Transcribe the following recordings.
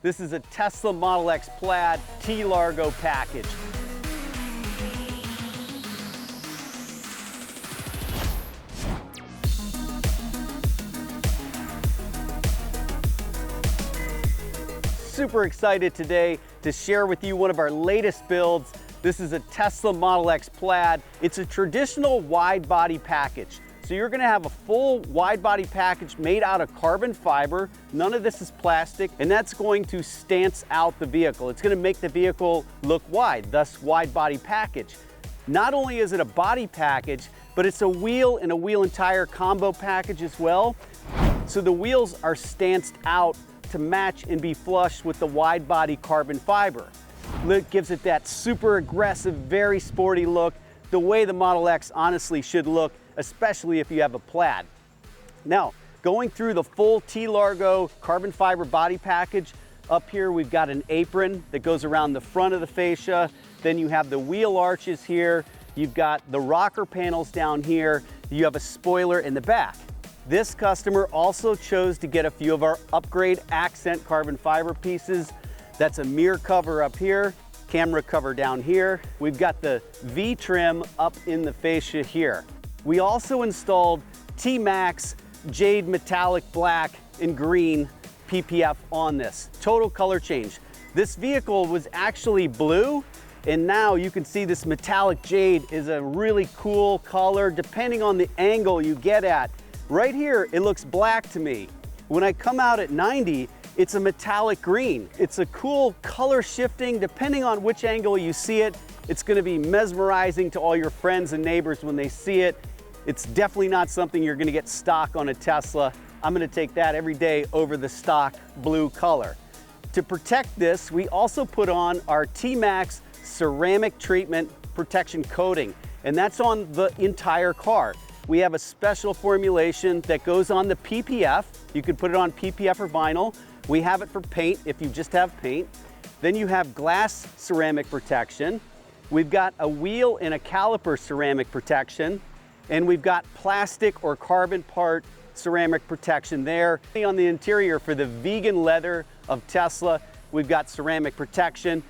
This is a Tesla Model X Plaid T-Largo package. Super excited today to share with you one of our latest builds. This is a Tesla Model X Plaid. It's a traditional wide body package. So you're gonna have a full wide body package made out of carbon fiber. None of this is plastic, and that's going to stance out the vehicle. It's gonna make the vehicle look wide, thus wide body package. Not only is it a body package, but it's a wheel and a wheel and tire combo package as well. So the wheels are stanced out to match and be flush with the wide body carbon fiber. It gives it that super aggressive, very sporty look, the way the Model X honestly should look, especially if you have a Plaid. Now, going through the full T-Largo carbon fiber body package, up here we've got an apron that goes around the front of the fascia, then you have the wheel arches here, you've got the rocker panels down here, you have a spoiler in the back. This customer also chose to get a few of our upgrade accent carbon fiber pieces. That's a mirror cover up here, camera cover down here. We've got the V trim up in the fascia here. We also installed TMaxx Jade metallic black and green PPF on this. Total color change. This vehicle was actually blue, and now you can see this metallic jade is a really cool color depending on the angle you get at. Right here, it looks black to me. When I come out at 90, it's a metallic green. It's a cool color shifting depending on which angle you see it. It's gonna be mesmerizing to all your friends and neighbors when they see it. It's definitely not something you're gonna get stock on a Tesla. I'm gonna take that every day over the stock blue color. To protect this, we also put on our TMaxx ceramic treatment protection coating, and that's on the entire car. We have a special formulation that goes on the PPF. You could put it on PPF or vinyl. We have it for paint if you just have paint. Then you have glass ceramic protection. We've got a wheel and a caliper ceramic protection. And we've got plastic or carbon part ceramic protection there. On the interior for the vegan leather of Tesla, we've got ceramic protection.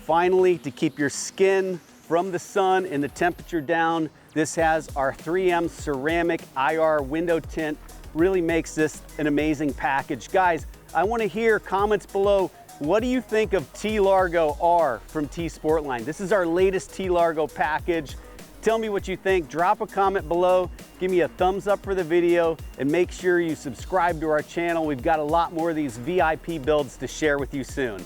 Finally, to keep your skin from the sun and the temperature down, this has our 3M ceramic IR window tint. Really makes this an amazing package. Guys, I want to hear comments below. What do you think of TLargo-R from T-Sportline? This is our latest T-Largo package. Tell me what you think. Drop a comment below. Give me a thumbs up for the video, and make sure you subscribe to our channel. We've got a lot more of these VIP builds to share with you soon.